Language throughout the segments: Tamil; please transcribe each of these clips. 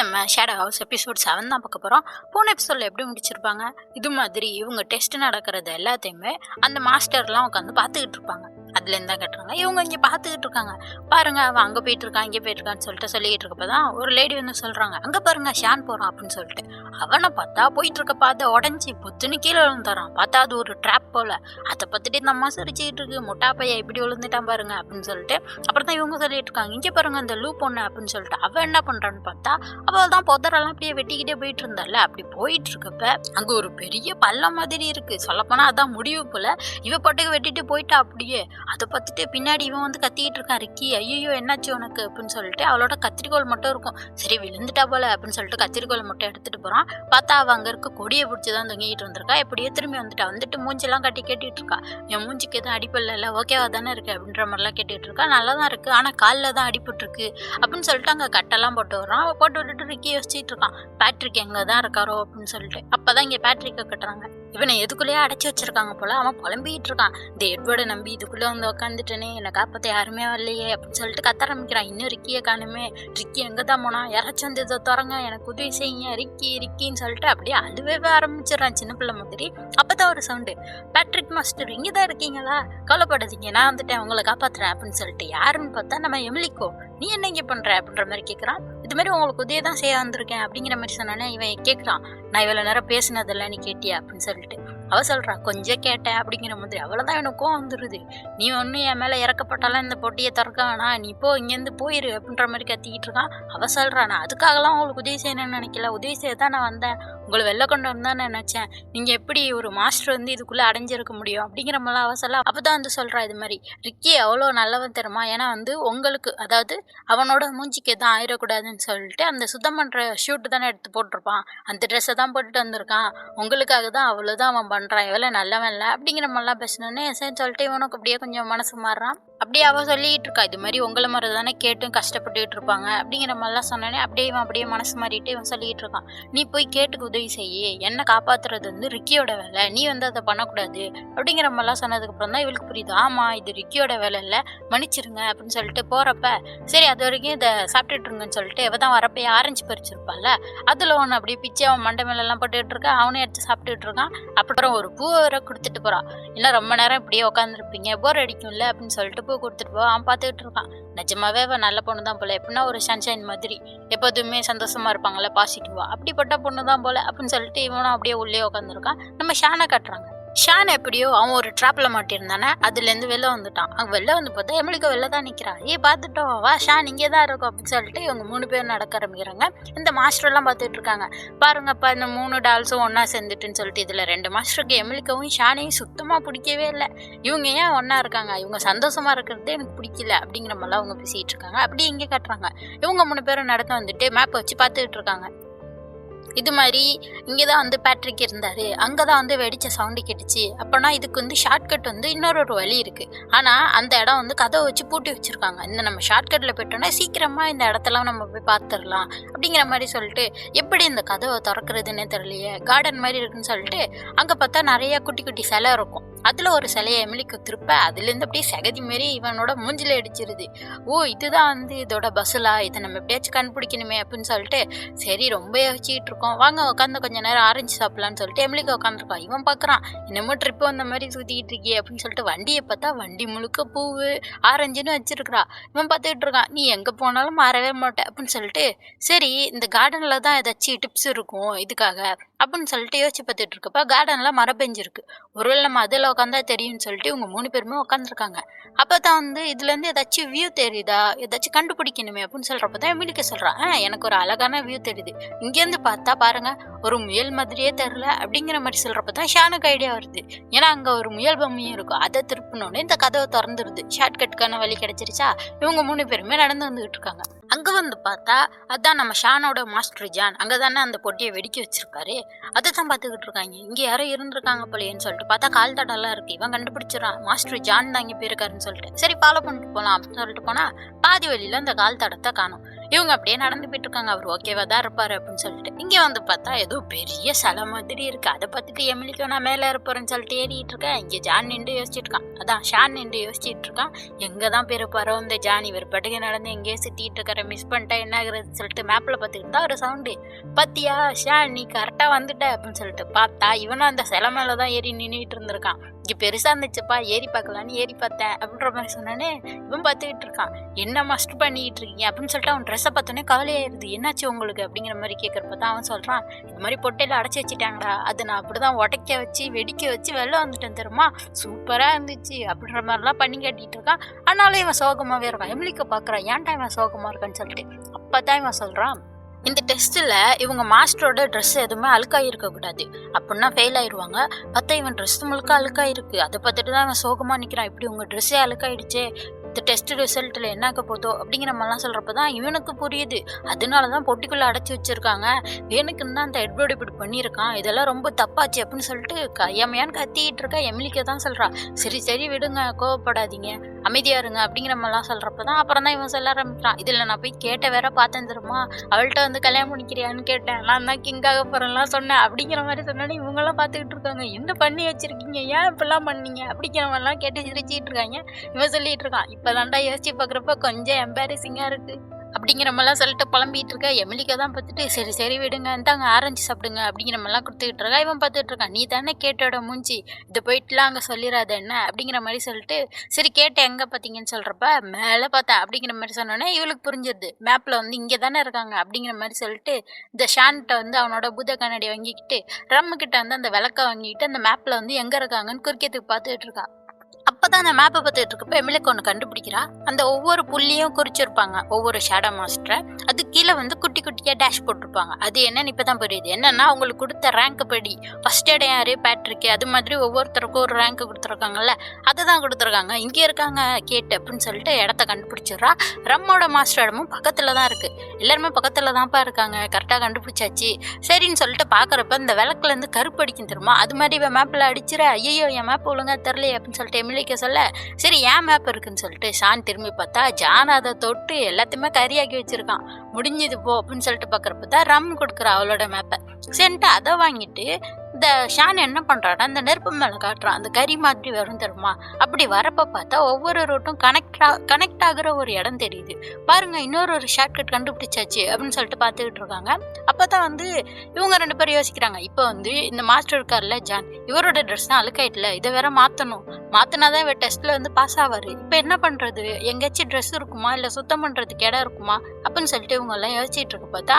நம்ம ஷேடோ ஹவுஸ் எபிசோட் 7 தான் பார்க்க போகிறோம். போன எபிசோடில் எப்படி முடிச்சிருப்பாங்க, இது மாதிரி இவங்க டெஸ்ட் நடக்கிறது எல்லாத்தையுமே அந்த மாஸ்டர்லாம் உட்காந்து பார்த்துக்கிட்டு இருப்பாங்க. அதுலேருந்து தான் கட்டுறாங்க. இவங்க இங்கே பார்த்துக்கிட்டு இருக்காங்க. பாருங்க, அவன் அங்கே போயிட்டு இருக்கான், இங்கே போயிட்டு இருக்கான்னு சொல்லிட்டு இருக்கப்ப தான் ஒரு லேடி வந்து சொல்கிறாங்க, அங்கே பாருங்க ஷான் போகிறான் அப்படின்னு சொல்லிட்டு. அவனை பார்த்தா போயிட்டு இருக்க பார்த்து உடஞ்சி பொத்துன்னு கீழே விழுந்துறான். பார்த்தா அது ஒரு ட்ராப் போல. அதை பார்த்துட்டு இந்த அம்மா சிரிச்சுக்கிட்டு இருக்கு, முட்டா பையன் இப்படி விழுந்துட்டான் பாருங்க அப்படின்னு சொல்லிட்டு. அப்புறம் தான் இவங்க சொல்லிட்டு இருக்காங்க, இங்கே பாருங்க அந்த லூ பொண்ணு அப்படின்னு சொல்லிட்டு. அவன் என்ன பண்ணுறான்னு பார்த்தா அவள் தான் புதரெல்லாம் அப்படியே வெட்டிக்கிட்டே போயிட்டு இருந்தால. அப்படி போயிட்டு இருக்கப்ப அங்கே ஒரு பெரிய பள்ளம் மாதிரி இருக்கு. சொல்லப்போனால் அதான் முடிவு போல. இவ பாட்டுக்கு வெட்டிட்டு போயிட்டா அப்படியே. அதை பார்த்துட்டு பின்னாடி இவன் வந்து கத்திக்கிட்டு இருக்கான், ரிக்கி ஐயோ என்னாச்சு உனக்கு அப்படின்னு சொல்லிட்டு. அவளோட கத்திரிக்கோள் மட்டும் இருக்கும். சரி விழுந்துட்டா போல அப்படின்னு சொல்லிட்டு கத்திரிக்கோள் மட்டும் எடுத்துட்டு போறான். பார்த்தா அவ அங்க இருக்க கொடியை பிடிச்சிதான் தொங்கிட்டு வந்திருக்கா. எப்படியோ திரும்பி வந்துட்டு மூஞ்செல்லாம் கட்டி கேட்டுட்டு இருக்கா. என் மூஞ்சிக்கு எதுவும் அடிப்படல, ஓகேவா தானே இருக்கு அப்படின்ற மாதிரிலாம் கேட்டுட்டு இருக்கா. நல்லா தான் இருக்கு, ஆனா காலில் தான் அடிபட்டு இருக்கு அப்படின்னு சொல்லிட்டு அங்க கட்டெல்லாம் போட்டு வர்றான். போட்டு விட்டுட்டு ரிக்கி யோசிச்சுட்டு இருக்கான், பேட்ரிக் எங்க தான் இருக்காரோ அப்படின்னு சொல்லிட்டு. அப்பதான் இங்க பேட்ரிக்கை கட்டுறாங்க. இவனை எதுக்குள்ளேயே அடைச்சி வச்சிருக்காங்க போல. அவன் புலம்பிக்கிட்டு இருக்கான், இந்த எட்வர்டை நம்பி இதுக்குள்ள வந்து உட்காந்துட்டேனே, என்னை காப்பாற்ற யாருமே வரலையே அப்படின்னு சொல்லிட்டு கத்த ஆரம்பிக்கிறான். இன்னும் ரிக்கியை காணுமே, ரிக்கி எங்கே தான் போனா, யாராச்சும் வந்து இதை திறங்க, எனக்கு உதவி செய்யுங்க, ரிக்கின்னு சொல்லிட்டு அப்படியே அழுவே ஆரம்பிச்சிடறான் சின்ன பிள்ளை மாதிரி. அப்பதான் ஒரு சவுண்டு, பேட்ரிக் மாஸ்டர் இங்கே தான் இருக்கீங்களா, கவலைப்படாதீங்க நான் வந்துட்டேன் உங்களை காப்பாத்துறேன் அப்படின்னு சொல்லிட்டு. யாருன்னு பார்த்தா நம்ம எமிலிக்கோ. நீ என்ன இங்கே பண்ற அப்படின்ற மாதிரி கேட்குறான். இது மாதிரி உங்களுக்கு உதவி தான் செய்ய வந்திருக்கேன் அப்படிங்கிற மாதிரி சொன்னானே. இவன் கேட்குறான், நான் இவ்வளோ நேரம் பேசினதெல்லாம் நீ கேட்டியா அப்படின்னு சொல்லிட்டு. அவ சொல்றா, கொஞ்சம் கேட்டேன் அப்படிங்கிற மாதிரி. அவ்வளோதான் எனக்கும் வந்துடுது, நீ ஒன்றும் என் மேலே இறக்கப்பட்டாலும் இந்த பொட்டியை திறக்க வேணாம், நீ இப்போ இங்கேருந்து போயிரு அப்படின்ற மாதிரி கத்திக்கிட்டு இருக்கான். அவ சொல்றா, நான் அதுக்காகலாம் உங்களுக்கு உதவி செய்யணும்னு நினைக்கல, உதவி செய்ய தான் நான் வந்தேன், உங்களை வெளில கொண்டு வந்தான்னு நினைச்சேன். நீங்க எப்படி ஒரு மாஸ்டர் வந்து இதுக்குள்ள அடைஞ்சிருக்க முடியும் அப்படிங்கிற மாதிரி அவ சொல்ல. அப்பதான் வந்து சொல்றா, இது மாதிரி ரிக்கி அவ்வளோ நல்லவன் தருமா, ஏன்னா வந்து உங்களுக்கு அதாவது அவனோட மூஞ்சிக்கு எதுவும் ஆயிடக்கூடாதுன்னு சொல்லிட்டு அந்த சுத்தம் பண்ற ஷூட்டு தானே எடுத்து போட்டிருப்பான், அந்த ட்ரெஸ்ஸை தான் போட்டுட்டு வந்திருக்கான், உங்களுக்காக தான் அவ்வளோதான் அவன் பண்றான், எவ்வளோ நல்லவன் இல்லை அப்படிங்கிற மாதிரிலாம் பேசினோன்னே சரின்னு சொல்லிட்டு இவனுக்கு அப்படியே கொஞ்சம் மனசு மாறுறான். அப்படியே அவ சொல்லிட்டு இருக்கா, இது மாதிரி உங்களை மாதிரி தானே கேட்டும் கஷ்டப்பட்டுக்கிட்டு இருப்பாங்க அப்படிங்கிற மாதிரிலாம் சொன்னோன்னே அப்படியே இவன் அப்படியே மனசு மாறிட்டு இவன் சொல்லிட்டு இருக்கான், நீ போய் கேட்டுக்கு உதவி செய்ய, என்ன காப்பாத்துறது வந்து ரிக்கியோட வேலை, நீ வந்து அதை பண்ணக்கூடாது அப்படிங்கிற மாதிரிலாம் சொன்னதுக்கு அப்புறம் தான் இவளுக்கு புரியுது, ஆமா இது ரிக்கியோட வேலை இல்லை, மன்னிச்சிருங்க அப்படின்னு சொல்லிட்டு போறப்ப, சரி அது வரைக்கும் இதை சாப்பிட்டுட்டு இருங்கன்னு சொல்லிட்டு இவ தான் வரப்பே ஆரஞ்சு பறிச்சிருப்பாள், அதுல ஒன்று அப்படியே பிச்சு அவன் மண்டை மேல எல்லாம் போட்டுட்டு இருக்கான். அவனே எடுத்து சாப்பிட்டுட்டு இருக்கான். அப்புறம் ஒரு பூவை வர கொடுத்துட்டு போறான். இன்னும் ரொம்ப நேரம் இப்படியே உட்காந்துருப்பீங்க, போர் அடிக்கும்ல அப்படின்னு சொல்லிட்டு பூ கொடுத்துட்டு போ. அவன் பார்த்துக்கிட்டு இருக்கான். நிஜமாவே அவன் நல்ல பொண்ணு தான் போல, எப்படின்னா ஒரு சன்ஷைன் மாதிரி எப்போதுமே சந்தோஷமா இருப்பாங்கல்ல, பாசிட்டிவா, அப்படிப்பட்ட பொண்ணு தான் போல அப்படின்னு சொல்லிட்டு இவனும் அப்படியே உள்ளே உட்காந்துருக்கான். நம்ம ஷானை கட்டுறாங்க. ஷான் எப்படியோ அவன் ஒரு ட்ராப்ல மாட்டியிருந்தானே, அதுலேருந்து வெளில வந்துட்டான். அங்கே வெளில வந்து பார்த்தா எமிலிக்கோ வெளில தான் நிற்கிறான். பார்த்துட்டோம் வா ஷான் இங்கே தான் இருக்கும் அப்படின்னு சொல்லிட்டு இவங்க 3 பேர் நடக்க ஆரம்பிக்கிறாங்க. இந்த மாஸ்டர்லாம் பார்த்துட்டு இருக்காங்க. பாருங்கப்பா இந்த 3 டால்ஸும் ஒன்றா சேர்ந்துட்டுன்னு சொல்லிட்டு. இதில் 2 மாஸ்டருக்கு எமிலிக்கவும் ஷானையும் சுத்தமாக பிடிக்கவே இல்லை. இவங்க ஏன் ஒன்றா இருக்காங்க, இவங்க சந்தோஷமா இருக்கிறதே எனக்கு பிடிக்கல அப்படிங்கிற மாதிரிலாம் அவங்க பேசிகிட்டு இருக்காங்க. அப்படியே இங்கே கட்டுறாங்க. இவங்க 3 பேரும் நடந்து வந்துட்டு மேப்பை வச்சு பார்த்துக்கிட்டு இருக்காங்க. இது மாதிரி இங்கே தான் வந்து பேட்ரிக் இருந்தார், அங்கே தான் வந்து வெடித்த சவுண்டு கேட்டுச்சு. அப்போனா இதுக்கு வந்து ஷார்ட்கட் வந்து இன்னொரு வழி இருக்குது. ஆனால் அந்த இடம் வந்து கதவை வச்சு பூட்டி வச்சுருக்காங்க. இந்த நம்ம ஷார்ட்கட்டில் போயிட்டோன்னா சீக்கிரமாக இந்த இடத்தெல்லாம் நம்ம போய் பார்த்துடலாம் அப்படிங்கிற மாதிரி சொல்லிட்டு, எப்படி இந்த கதவை திறக்கிறதுன்னே தெரியலையே, கார்டன் மாதிரி இருக்குன்னு சொல்லிட்டு அங்கே பார்த்தா நிறைய குட்டி குட்டி சிலை இருக்கும். அதில் ஒரு சிலையை எமிலிக்கு திருப்ப அதுலேருந்து அப்படியே சகதி மாரி இவனோட மூஞ்சில் அடிச்சிருது. ஓ இதுதான் வந்து இதோட பஸ்ஸுலா, இதை நம்ம எப்படியாச்சும் கண்டுபிடிக்கணுமே அப்படின்னு சொல்லிட்டு சரி ரொம்ப யோசிச்சுட்டு இருக்கோம், வாங்க உட்காந்து கொஞ்சம் நேரம் ஆரஞ்சு சாப்பிடலான்னு சொல்லிட்டு எமிலிக்கு உட்காந்துருக்கான். இவன் பார்க்குறான், இன்னமும் ட்ரிப்பு வந்த மாதிரி சுற்றிக்கிட்டு இருக்கியே அப்படின்னு சொல்லிட்டு வண்டியை பார்த்தா வண்டி முழுக்க பூவு ஆரஞ்சுன்னு வச்சிருக்கிறா. இவன் பார்த்துக்கிட்டு இருக்கான், நீ எங்கே போனாலும் மாறவே மாட்டேன் அப்படின்னு சொல்லிட்டு, சரி இந்த கார்டனில் தான் ஏதாச்சும் டிப்ஸ் இருக்கும் இதுக்காக அப்படின்னு சொல்லிட்டு யோசிச்சு பார்த்துட்டு இருக்கப்ப கார்டனில் மரம் பெஞ்சிருக்கு. ஒருவேளை நம்ம அதில் உட்காந்தா தெரியும்னு சொல்லிட்டு இவங்க 3 பேருமே உட்காந்துருக்காங்க. அப்போ தான் வந்து இதுலேருந்து ஏதாச்சும் வியூ தெரியுதா, ஏதாச்சும் கண்டுபிடிக்கணுமே அப்படின்னு சொல்கிறப்ப தான் எமிலிக்க சொல்கிறான், எனக்கு ஒரு அழகான வியூ தெரியுது, இங்கேருந்து பார்த்தா பாருங்க ஒரு முயல் மாதிரியே தெரில அப்படிங்கிற மாதிரி சொல்கிறப்ப தான் ஷானுக்கு ஐடியா வருது. ஏன்னா அங்கே ஒரு முயல் பொம்மையும் இருக்கும். அதை திருப்பினோடனே இந்த கதவை திறந்துருது. ஷார்ட்கட்டுக்கான வழி கிடைச்சிருச்சா. இவங்க 3 பேருமே நடந்து வந்துகிட்டு இருக்காங்க. அங்கே வந்து பார்த்தா அதான் நம்ம ஷானோட மாஸ்டர் ஜான் அங்கே தானே அந்த பொட்டியை வெடிக்க வச்சிருப்பாரு, அதை தான் பார்த்துக்கிட்டு இருக்காங்க. இங்கே யாரோ இருந்திருக்காங்க போலேன்னு சொல்லிட்டு பார்த்தா கால் தடெல்லாம் இருக்கு. இவன் கண்டுபிடிச்சிடறான், மாஸ்டர் ஜான் தான் இங்கே போயிருக்காருன்னு சொல்லிட்டு. சரி ஃபாலோ பண்ணிட்டு போகலாம் அப்படின்னு சொல்லிட்டு போனால் பாதி வழியில் அந்த கால் தடத்தை காணும். இவங்க அப்படியே நடந்து போயிட்டு இருக்காங்க. அவர் ஓகேவா தான் இருப்பாரு அப்படின்னு சொல்லிட்டு. இங்க வந்து பார்த்தா ஏதோ பெரிய சிலை மாதிரி இருக்கு. அதை பார்த்துட்டு எமிலிக்கும் நான் மேலே இருப்பேன்னு சொல்லிட்டு ஏறிட்டு இருக்கேன். இங்க ஜான் நின்று யோசிச்சுட்டு இருக்கான். அதான் ஷான் நின்று யோசிச்சுட்டு இருக்கான். எங்க தான் போயிருப்பாரோ இந்த ஜான், இவர் பாட்டுக்கு நடந்து எங்கேயோ சுத்திட்டு இருக்காரு, மிஸ் பண்ணிட்டா என்ன ஆகுறதுன்னு சொல்லிட்டு மேப்ல பார்த்துக்கிட்டு தான் ஒரு சவுண்டு. பத்தியா ஷான் நீ கரெக்டா வந்துட்ட அப்படின்னு சொல்லிட்டு பார்த்தா இவனும் அந்த சிலை மேலதான் ஏறி நின்றுட்டு இருந்திருக்கான். இங்க பெருசா இருந்துச்சுப்பா, ஏறி பார்க்கலான்னு ஏறி பார்த்தேன் அப்படின்ற மாதிரி சொன்னானே. இவன் பார்த்துக்கிட்டு இருக்கான். என்ன மஸ்ட் பண்ணிட்டு இருக்கீங்க அப்படின்னு சொல்லிட்டு அவன் ட்ரெஸ்ஸை பார்த்தோன்னே கவலையாயிருது. என்னாச்சு உங்களுக்கு அப்படிங்கிற மாதிரி கேட்கறப்ப தான் அவன் சொல்றான், இது மாதிரி பொட்டையில அடைச்சி வச்சுட்டாங்கடா, அது நான் அப்படிதான் உடைக்க வச்சு வெடிக்க வச்சு வெளில வந்துட்டேன் தெரியுமா, சூப்பரா இருந்துச்சு அப்படின்ற மாதிரிலாம் பண்ணி காட்டிட்டு இருக்கான். ஆனாலும் இவன் சோகமாவே இருக்கான். எமிலிக்க பாக்குறான், ஏன்டா இவன் சோகமா இருக்கான்னு சொல்லிட்டு. அப்பதான் இவன் சொல்றான், இந்த டெஸ்ட்டில் இவங்க மாஸ்டரோட ட்ரெஸ் எதுவுமே அழுக்காகி இருக்கக்கூடாது, அப்படின்னா ஃபெயில் ஆயிடுவாங்க. பார்த்தா இவன் ட்ரெஸ் முழுக்க அழுக்காயிருக்கு. அதை பார்த்துட்டு தான் இவன் சோகமாக நிற்கிறான். இப்படி உங்கள் ட்ரெஸ்ஸே அழுக்காயிடுச்சே, இந்த டெஸ்ட் ரிசல்ட்டில் என்ன ஆக போதோ அப்படிங்கிற மாதிரிலாம் சொல்கிறப்ப தான் இவனுக்கு புரியுது. அதனால தான் பொட்டிக்குள்ளே அடைச்சி வச்சுருக்காங்க. வேணுக்குன்னு தான் அந்த எட்வர்டு இப்படி பண்ணியிருக்கான், இதெல்லாம் ரொம்ப தப்பாச்சு அப்படின்னு சொல்லிட்டு கையாமையான்னு கத்திக்கிட்டு இருக்கா. எமிலிக்க தான் சொல்கிறான், சரி சரி விடுங்க, கோவப்படாதீங்க, அமைதியா இருங்க அப்படிங்கிற மாதிரிலாம் சொல்கிறப்ப தான் அப்புறம் தான் இவன் சொல்ல ஆரம்பிக்கிறான். இதில் நான் போய் கேட்ட வேற பார்த்தேன் தெரியுமா, அவள்கிட்ட வந்து கல்யாணம் பண்ணிக்கிறியான்னு கேட்டேன், நான் தான் கிங்காக போகிறேன்லாம் சொன்னேன் அப்படிங்கிற மாதிரி சொன்னாலும் இவங்கெல்லாம் பார்த்துக்கிட்டு இருக்காங்க. என்ன பண்ணி வச்சிருக்கீங்க, ஏன் இப்படிலாம் பண்ணீங்க அப்படிங்கிற மாதிரிலாம் கேட்டு சிரிச்சிட்டு இருக்காங்க. இவன் சொல்லிட்டு இருக்கான், இப்போ தாண்டா யோசிச்சு பார்க்குறப்ப கொஞ்சம் எம்பாரசிங்காக இருக்குது அப்படிங்கிற மாதிரிலாம் சொல்லிட்டு புலம்பிட்டு இருக்கா. எமிலிக்கா தான் பார்த்துட்டு சரி சரி விடுங்க, இந்தாங்க ஆரஞ்சு சாப்பிடுங்க அப்படிங்கிற மாதிரிலாம் கொடுத்துக்கிட்டு இருக்கா. இவன் பார்த்துட்டு இருக்கான், நீ தானே கேட்டோட மூஞ்சி, இதை போயிட்டுலாம் அங்கே சொல்லிடாத என்ன அப்படிங்கிற மாதிரி சொல்லிட்டு, சரி கேட்ட எங்கே பார்த்தீங்கன்னு சொல்கிறப்ப மேலே பார்த்தேன் அப்படிங்கிற மாதிரி சொன்னோன்னே இவளுக்கு புரிஞ்சிருது, மேப்பில் வந்து இங்கே தானே இருக்காங்க அப்படிங்கிற மாதிரி சொல்லிட்டு இந்த ஷான்கிட்ட வந்து அவனோட பூத கண்ணாடி வாங்கிக்கிட்டு ரம்முக்கிட்ட வந்து அந்த விளக்க வாங்கிக்கிட்டு அந்த மேப்பில் வந்து எங்கே இருக்காங்கன்னு குறிக்கிறதுக்கு பார்த்துட்டு இருக்கா. அப்பதான் அந்த மேப்பை பார்த்துட்டு இருக்கப்ப எமிலிக்கு ஒன்று கண்டுபிடிக்கிறா. அந்த ஒவ்வொரு புள்ளியும் குறிச்சிருப்பாங்க ஒவ்வொரு ஷேடோ மாஸ்டரை. அது கீழே வந்து குட்டி குட்டியாக டேஷ் போட்டிருப்பாங்க. அது என்னன்னு இப்பதான் புரியுது. என்னன்னா அவங்களுக்கு கொடுத்த ரேங்க் படி ஃபர்ஸ்ட் இடம் யாரு, பேட்ரிக்கு, அது மாதிரி ஒவ்வொருத்தருக்கும் ஒரு ரேங்க் கொடுத்துருக்காங்கல்ல, அதை தான் கொடுத்துருக்காங்க. இங்கே இருக்காங்க கேட்டு அப்படின்னு சொல்லிட்டு இடத்த கண்டுபிடிச்சிடுறா. ரம்மோட மாஸ்டர் இடமும் பக்கத்துல தான் இருக்கு. எல்லாருமே பக்கத்துல தான்ப்பா இருக்காங்க, கரெக்டாக கண்டுபிடிச்சாச்சு சரின்னு சொல்லிட்டு பார்க்குறப்ப இந்த விளக்குல இருந்து கருப்பு அடிக்கும் தெரியுமா, அது மாதிரி இவன் மேப்பில் அடிச்சிட, ஐயோ என் மேப் ஒழுங்கா தெரிலையே அப்படின்னு சொல்லிட்டு எமிலிக்க சொல்ல, சரி ஏன் மேப் இருக்குன்னு சொல்லிட்டு ஷான் திரும்பி பார்த்தா ஜான் அதை தொட்டு எல்லாத்தையுமே கறியாக்கி வச்சிருக்கான். முடிஞ்சது போ அப்படின்னு சொல்லிட்டு பார்க்குறப்ப தான் ரம் கொடுக்குறா அவளோட மேப்பை. சரின்ட்டு அதை வாங்கிட்டு இந்த ஷான் என்ன பண்ணுறான்னா அந்த நெருப்பு மேலே காட்டுறான். அந்த கறி மாதிரி வரும் தெரியுமா, அப்படி வரப்போ பார்த்தா ஒவ்வொரு ரூட்டும் கனெக்ட் ஆகுற ஒரு இடம் தெரியுது. பாருங்க இன்னொரு ஒரு ஷார்ட்கட் கண்டுபிடிச்சாச்சு அப்படின்னு சொல்லிட்டு பார்த்துக்கிட்டு இருக்காங்க. அப்போ தான் வந்து இவங்க ரெண்டு பேரும் யோசிக்கிறாங்க, இப்போ வந்து இந்த மாஸ்டர் இருக்கார்ல ஜான், இவரோட ட்ரெஸ் தான் அழுக்காயிட்டல, இதை வேற மாற்றினாதான் இவர் டெஸ்ட்டில் வந்து பாஸ் ஆவார். இப்போ என்ன பண்ணுறது, எங்கேயாச்சும் ட்ரெஸ் இருக்குமா இல்லை சுத்தம் பண்ணுறதுக்கு இடம் இருக்குமா அப்படின்னு சொல்லிட்டு இவங்க எல்லாம் யோசிச்சுட்டு இருக்கு. பார்த்தா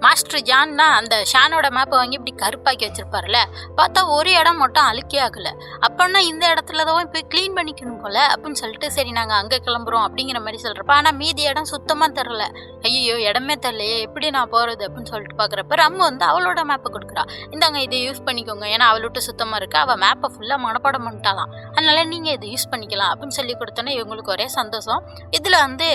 மாஸ்டர் ஜான் தான் அந்த ஷானோட மேப்பை வாங்கி இப்படி கருப்பாக்கி வச்சிருப்பாருல, பார்த்தா ஒரு இடம் மட்டும் அழுக்கே ஆகலை. அப்படின்னா இந்த இடத்துல தான் போய் க்ளீன் பண்ணிக்கணும் போல அப்படின்னு சொல்லிட்டு சரி நாங்கள் அங்கே கிளம்புறோம் அப்படிங்கிற மாதிரி சொல்கிறப்ப, ஆனால் மீதி இடம் சுத்தமாக தரல. ஐயோ இடமே தரலையே, எப்படி நான் போகிறது அப்படின்னு சொல்லிட்டு பார்க்குறப்ப ரம்மு வந்து அவளோட மேப்பை கொடுக்குறா. இந்தாங்க இதை யூஸ் பண்ணிக்கோங்க, ஏன்னா அவள்கிட்ட சுத்தமாக இருக்கு, அவள் மேப்பை ஃபுல்லாக மனப்பாடம் பண்ணிட்டாலாம், அதனால நீங்கள் இதை யூஸ் பண்ணிக்கலாம் அப்படின்னு சொல்லி கொடுத்தோன்னே இவங்களுக்கு ஒரே சந்தோஷம். இதில் வந்து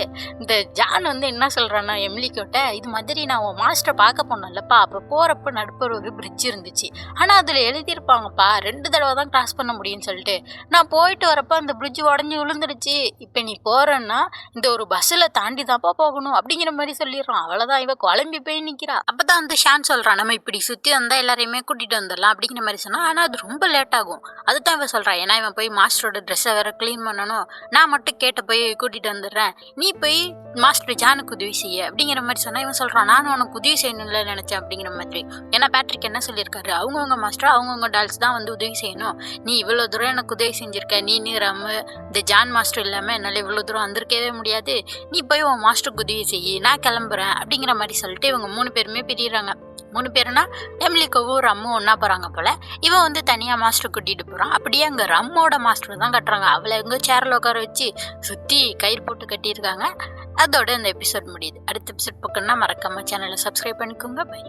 இந்த ஜான் வந்து என்ன சொல்கிறான்னா எமிலிக்கிட்ட, இது மாதிரி நான் உன் மாஸ்டரை பார்க்க போனேன்லப்பா, அப்போ போகிறப்ப நடுப்புற ஒரு பிரிட்ஜ் இருந்துச்சு, ஆனால் அதில் எழுதியிருப்பாங்கப்பா 2 தடவை தான் கிராஸ் பண்ண முடியும்னு சொல்லிட்டு, நான் போயிட்டு வரப்போ அந்த பிரிட்ஜ் உடஞ்சி விழுந்துடுச்சு, இப்போ நீ போகிறன்னா இந்த ஒரு பஸ்ஸில் தாண்டி தான்ப்பா போகணும் அப்படிங்கிற மாதிரி சொல்லிடுறான். அவ்வளோதான் இவ குழம்பி போய் நிற்கிறா. அப்போ தான் வந்து ஷான் சொல்கிறான், நம்ம இப்படி சுற்றி வந்தால் எல்லாரையுமே கூட்டிகிட்டு வந்துடலாம் அப்படிங்கிற மாதிரி சொன்னால், ஆனால் அது ரொம்ப லேட் ஆகும். அதுதான் இவன் சொல்கிறான், ஏன்னா இவன் போய் மாஸ்டரோட ட்ரெஸ்ஸை வேற க்ளீன் பண்ணணும், நான் மட்டும் கேட்ட போய் கூட்டிகிட்டு வந்துடுறேன், நீ போய் மாஸ்டர் ஜானுக்கு உதவி செய்ய அப்படிங்கிற மாதிரி சொன்னால் இவன் சொல்கிறான், நானும் உனக்கு உதவி செய்யணும்ல நினச்சேன் அப்படிங்கிற மாதிரி. ஏன்னா பேட்ரிக் என்ன சொல்லியிருக்காரு, அவங்கவுங்க மாஸ்டர் அவங்கவுங்க டால்ஸ் தான் வந்து உதவி செய்யணும், நீ இவ்வளோ தூரம் எனக்கு உதவி செஞ்சுருக்க, நீ ரம்மு இந்த ஜான் மாஸ்டர் இல்லாமல் என்னால் இவ்வளோ தூரம் வந்திருக்கவே முடியாது, நீ போய் உன் மாஸ்டருக்கு உதவி செய்ய, நான் கிளம்புறேன் அப்படிங்கிற மாதிரி சொல்லிட்டு இவங்க 3 பேருமே பிரியிறாங்க. 3 பேருனா எமிலிக்கவும் ரம்மும் ஒன்றா போகிறாங்க போல். இவன் வந்து தனியாக மாஸ்டர் கூட்டிகிட்டு போகிறான். அப்படியே அங்கே ரம்மோட மாஸ்டர் தான் கட்டுறாங்க. அவளை எங்கே சேரில் உட்கார வச்சு சுற்றி கயிறு போட்டு கட்டியிருக்காங்க. அதோட இந்த எபிசோட் முடியுது. அடுத்த எபிசோட் பார்க்கணுன்னா மறக்காம சேனலை சப்ஸ்கிரைப் பண்ணிக்கோங்க. பை.